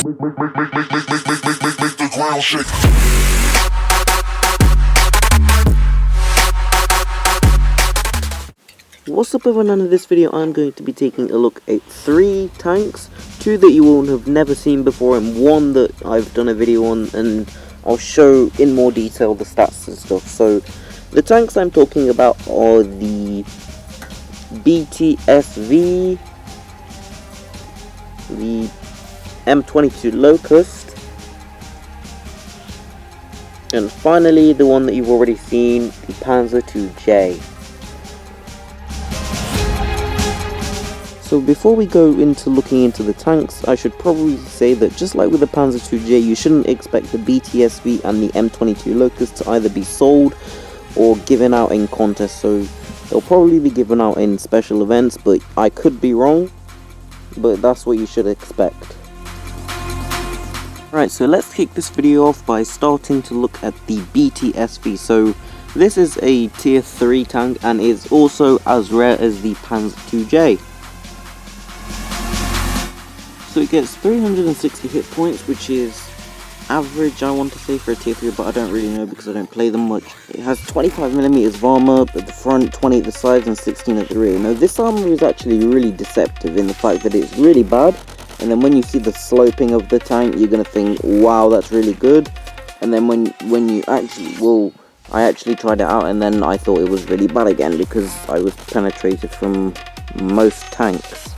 the ground shake. What's up everyone, in this video I'm going to be taking a look at 3 tanks, 2 that you will have never seen before and 1 that I've done a video on, and I'll show in more detail the stats and stuff. So the tanks I'm talking about are the BTSV, the M22 Locust, and finally the one that you've already seen, the Panzer II-J. So before we go into looking into the tanks, I should probably say that just like with the Panzer II-J, you shouldn't expect the BTSV and the M22 Locust to either be sold or given out in contests. So they'll probably be given out in special events, but I could be wrong, but that's what you should expect. Right, so let's kick this video off by starting to look at the BTSV. So this is a tier 3 tank and is also as rare as the Panzer II-J. So it gets 360 hit points, which is average, I want to say, for a tier 3, but I don't really know because I don't play them much. It has 25mm of armor at the front, 20 at the sides and 16 at the rear. Now this armor is actually really deceptive in the fact that it's really bad, and then when you see the sloping of the tank you're gonna think, wow, that's really good, and then when you actually, well, I actually tried it out and then I thought it was really bad again because I was penetrated from most tanks.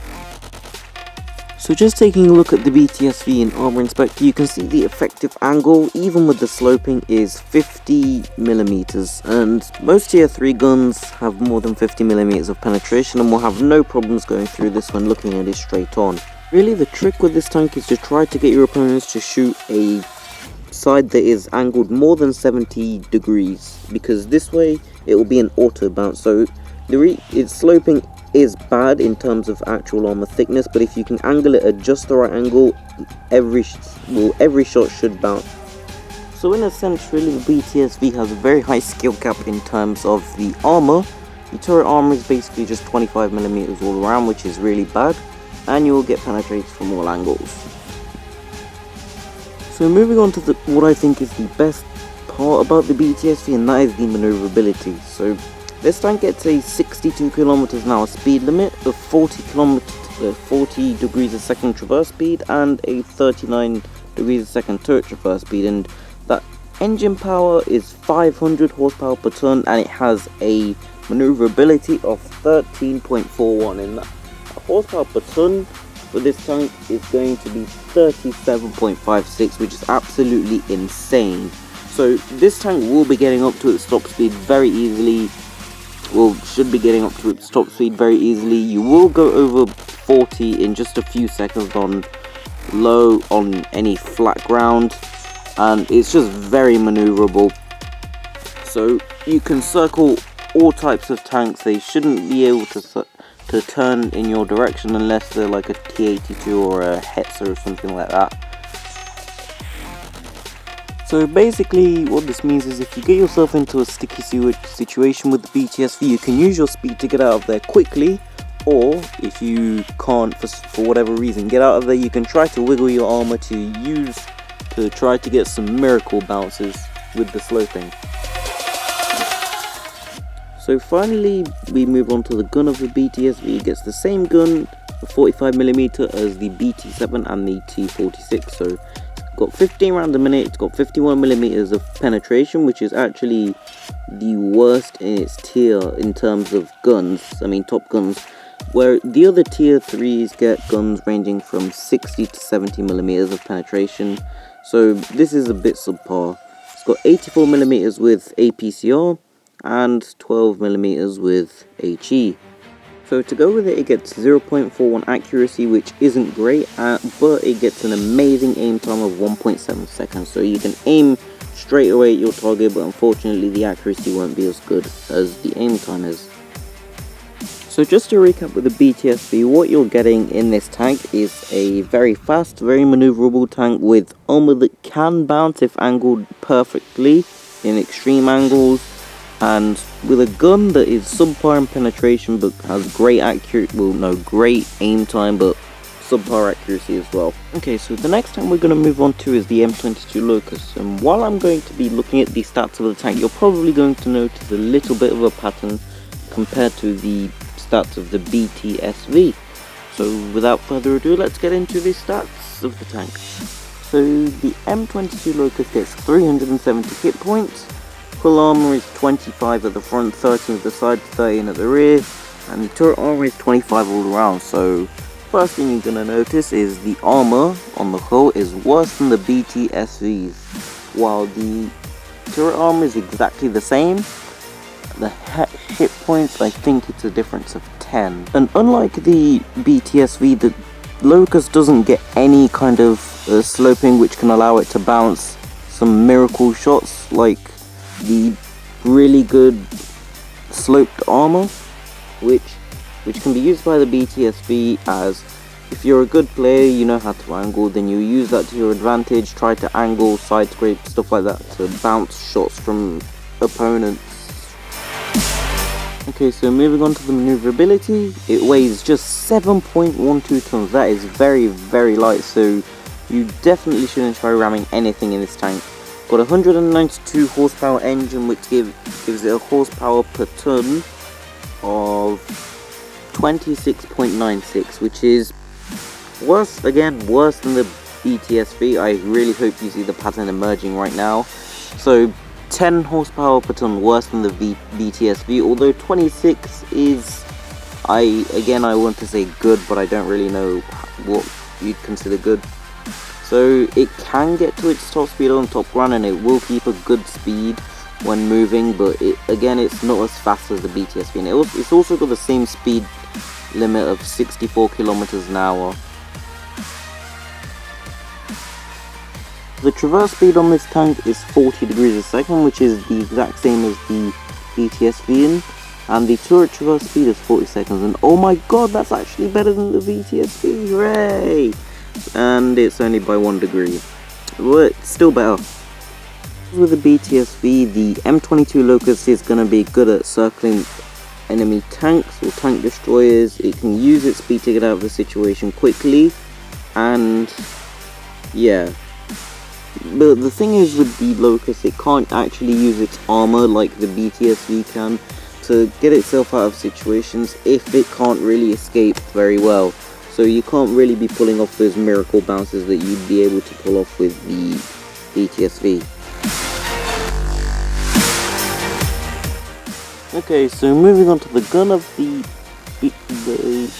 So just taking a look at the BTSV in Armor Inspector, you can see the effective angle, even with the sloping, is 50mm, and most tier 3 guns have more than 50mm of penetration and will have no problems going through this when looking at it straight on. Really, the trick with this tank is to try to get your opponents to shoot a side that is angled more than 70 degrees, because this way it will be an auto bounce. So its sloping is bad in terms of actual armor thickness, but if you can angle it at just the right angle, every shot should bounce. So in a sense, really, the BTSV has a very high skill cap in terms of the armor. The turret armor is basically just 25mm all around, which is really bad, and you will get penetrated from all angles. So moving on to what I think is the best part about the BTSV, and that is the maneuverability. So this tank gets a 62km/h speed limit, a 40 degrees a second traverse speed, and a 39 degrees a second turret traverse speed, and that engine power is 500 horsepower per ton, and it has a maneuverability of 13.41, and that horsepower per ton for this tank is going to be 37.56, which is absolutely insane. So this tank will be getting up to its top speed very easily. Well, should be getting up to its top speed very easily. You will go over 40 in just a few seconds on low, on any flat ground, and it's just very maneuverable. So you can circle all types of tanks. They shouldn't be able to turn in your direction unless they're like a T-82 or a Hetzer or something like that. So basically what this means is if you get yourself into a sticky situation with the BTSV, you can use your speed to get out of there quickly, or if you can't for whatever reason get out of there, you can try to wiggle your armor to try to get some miracle bounces with the sloping. So finally we move on to the gun of the BTSV. It gets the same gun, a 45mm, as the BT7 and the T46. So got 15 rounds a minute, it's got 51mm of penetration, which is actually the worst in its tier in terms of guns, I mean top guns, where the other tier 3s get guns ranging from 60 to 70mm of penetration, so this is a bit subpar. It's got 84mm with APCR and 12mm with HE. So to go with it, it gets 0.41 accuracy, which isn't great, but it gets an amazing aim time of 1.7 seconds. So you can aim straight away at your target, but unfortunately the accuracy won't be as good as the aim time is. So just to recap with the BTSV, what you're getting in this tank is a very fast, very maneuverable tank with armor that can bounce if angled perfectly in extreme angles, and with a gun that is subpar in penetration but has great great aim time but subpar accuracy as well. Okay, so the next tank we're going to move on to is the M22 Locust, and while I'm going to be looking at the stats of the tank, you're probably going to notice a little bit of a pattern compared to the stats of the BTSV. So without further ado, let's get into the stats of the tank. So the M22 Locust gets 370 hit points, full armor is 25 at the front, 13 at the side, 13 at the rear, and the turret armor is 25 all around. So first thing you're gonna notice is the armor on the hull is worse than the BTSVs. While the turret armor is exactly the same, the hit points, I think it's a difference of 10. And unlike the BTSV, the Locust doesn't get any kind of sloping which can allow it to bounce some miracle shots like the really good sloped armor, which can be used by the BTSV. As if you're a good player, you know how to angle, then you use that to your advantage, try to angle, side scrape, stuff like that to bounce shots from opponents. Okay, so moving on to the maneuverability, it weighs just 7.12 tons, that is very, very light, so you definitely shouldn't try ramming anything in this tank. Got a 192 horsepower engine which gives it a horsepower per ton of 26.96, which is worse than the BTSV. I really hope you see the pattern emerging right now. So 10 horsepower per ton worse than the BTSV, although 26 is, I want to say good, but I don't really know what you'd consider good. So it can get to its top speed on top run, and it will keep a good speed when moving, but it's not as fast as the BTSV, and it's also got the same speed limit of 64 kilometers an hour. The traverse speed on this tank is 40 degrees a second, which is the exact same as the BTSV, and the turret traverse speed is 40 seconds, and oh my god, that's actually better than the BTSV, hooray! And it's only by 1 degree, but still better. With the BTSV, the M22 Locust is going to be good at circling enemy tanks or tank destroyers. It can use its speed to get out of the situation quickly, and yeah. But the thing is with the Locust, it can't actually use its armor like the BTSV can to get itself out of situations if it can't really escape very well. So you can't really be pulling off those miracle bounces that you'd be able to pull off with the BTSV. Okay, so moving on to the gun of the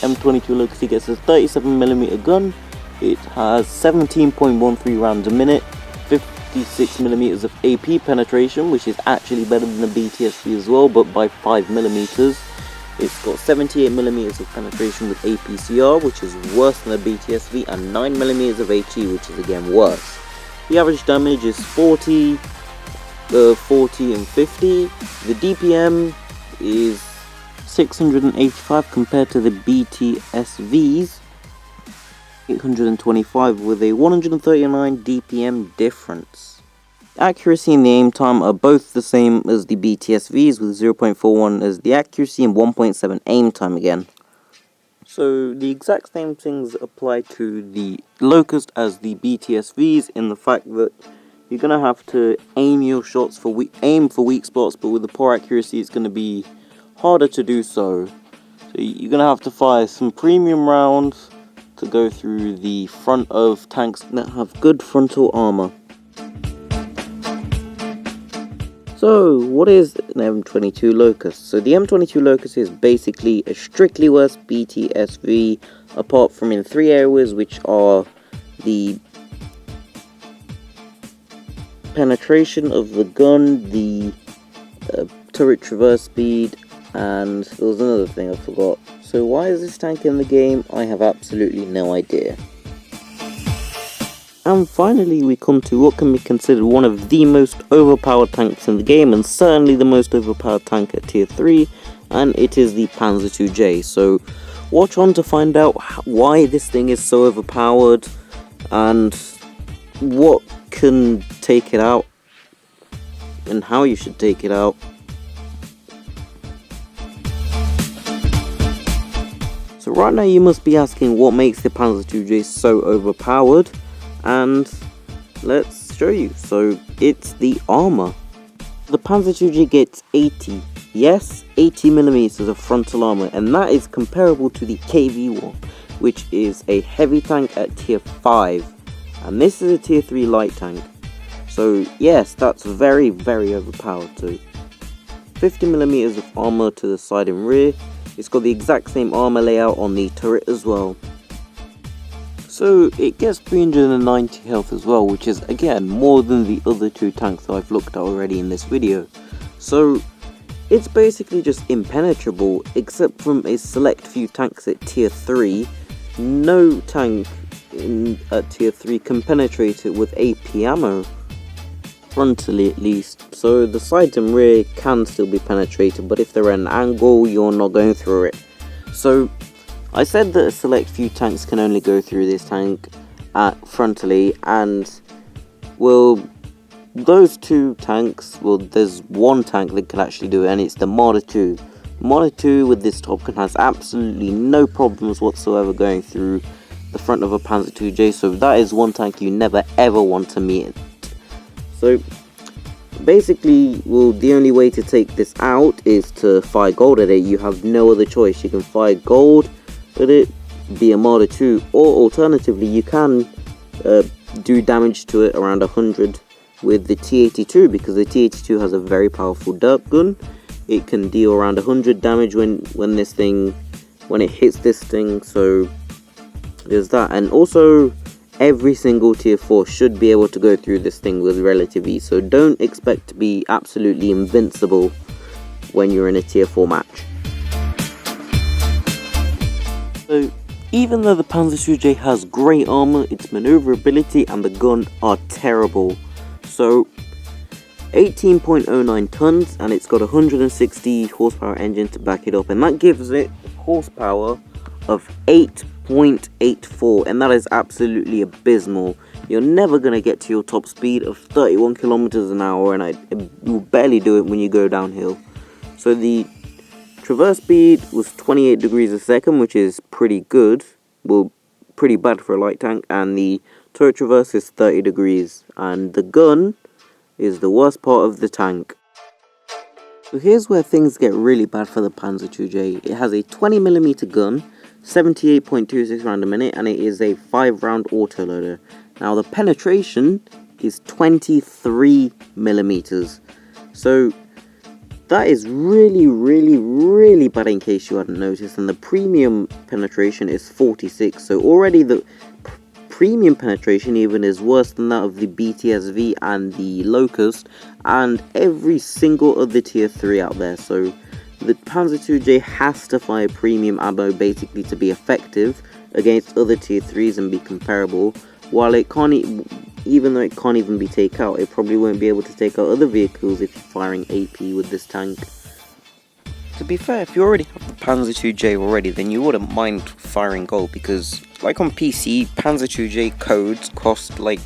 M22 Locust, it gets a 37mm gun. It has 17.13 rounds a minute, 56mm of AP penetration, which is actually better than the BTSV as well, but by 5mm. It's got 78mm of penetration with APCR, which is worse than the BTSV, and 9mm of HE, which is again worse. The average damage is 40, 40 and 50. The DPM is 685 compared to the BTSV's 825, with a 139 DPM difference. Accuracy and the aim time are both the same as the BTSV's, with 0.41 as the accuracy and 1.7 aim time again. So the exact same things apply to the Locust as the BTSV's, in the fact that you're going to have to aim your shots for weak spots, but with the poor accuracy it's going to be harder to do so. So you're going to have to fire some premium rounds to go through the front of tanks that have good frontal armor. So what is an M22 Locust? So the M22 Locust is basically a strictly worse BTSV, apart from in 3 areas, which are the penetration of the gun, the turret traverse speed, and there was another thing I forgot. So why is this tank in the game? I have absolutely no idea. And finally we come to what can be considered one of the most overpowered tanks in the game, and certainly the most overpowered tank at tier 3, and it is the Panzer IIJ. So watch on to find out why this thing is so overpowered and what can take it out and how you should take it out. So right now you must be asking what makes the Panzer IIJ so overpowered, and let's show you. So it's the armor. The Panzer IIJ gets 80 millimeters of frontal armor, and that is comparable to the KV-1, which is a heavy tank at tier 5, and this is a tier 3 light tank. So yes, that's very overpowered too. 50 millimeters of armor to the side and rear. It's got the exact same armor layout on the turret as well. So it gets 390 health as well, which is again more than the other two tanks that I've looked at already in this video. So it's basically just impenetrable, except from a select few tanks at tier 3. No tank at tier 3 can penetrate it with AP ammo, frontally at least. So the sides and rear can still be penetrated, but if they're at an angle, you're not going through it. So I said that a select few tanks can only go through this tank frontally, and well, those two tanks, well, there's one tank that can actually do it, and it's the Marder 2. Marder 2 with this top gun has absolutely no problems whatsoever going through the front of a Panzer IIJ, so that is one tank you never ever want to meet. So basically, well, the only way to take this out is to fire gold at it. You have no other choice. You can fire gold at it, be a Marder 2, or alternatively you can do damage to it around 100 with the T82, because the T82 has a very powerful derp gun. It can deal around 100 damage when it hits this thing. So there's that, and also every single tier 4 should be able to go through this thing with relative ease, so don't expect to be absolutely invincible when you're in a tier 4 match. So even though the Panzer IIJ has great armor, its maneuverability and the gun are terrible. So 18.09 tons, and it's got a 160 horsepower engine to back it up, and that gives it horsepower of 8.84, and that is absolutely abysmal. You're never going to get to your top speed of 31 kilometers an hour, and you'll barely do it when you go downhill. So the traverse speed was 28 degrees a second, which is pretty good, well, pretty bad for a light tank, and the turret traverse is 30 degrees, and the gun is the worst part of the tank. So here's where things get really bad for the Panzer IIJ. It has a 20mm gun, 78.26 round a minute, and it is a 5-round autoloader. Now the penetration is 23 millimeters, so that is really bad in case you hadn't noticed. And the premium penetration is 46, so already the premium penetration even is worse than that of the BTSV and the Locust and every single other tier 3 out there. So the Panzer IIJ has to fire premium ammo basically to be effective against other tier 3s and be comparable, while it can't, even though it can't even be take out, it probably won't be able to take out other vehicles if you're firing AP with this tank. To be fair, if you already have the Panzer IIJ already, then you wouldn't mind firing gold, because like on PC, Panzer IIJ codes cost like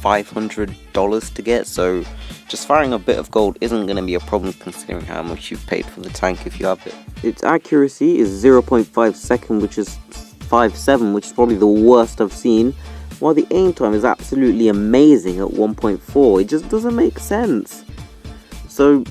$500 to get, so just firing a bit of gold isn't going to be a problem considering how much you've paid for the tank if you have it. Its accuracy is 0.5 second, which is 5.7, which is probably the worst I've seen, while the aim time is absolutely amazing at 1.4. It just doesn't make sense. So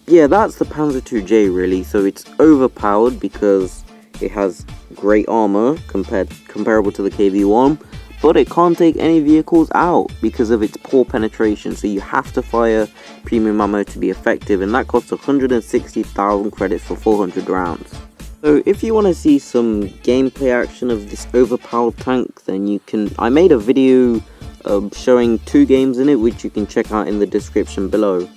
yeah, that's the Panzer IIJ really. So it's overpowered because it has great armor comparable to the KV-1, but it can't take any vehicles out because of its poor penetration, so you have to fire premium ammo to be effective, and that costs 160,000 credits for 400 rounds. So if you want to see some gameplay action of this overpowered tank, then you can, I made a video showing 2 games in it, which you can check out in the description below.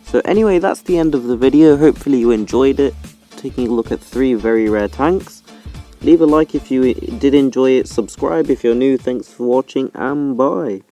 So anyway, that's the end of the video. Hopefully you enjoyed it, taking a look at 3 very rare tanks. Leave a like if you did enjoy it, subscribe if you're new, thanks for watching, and bye.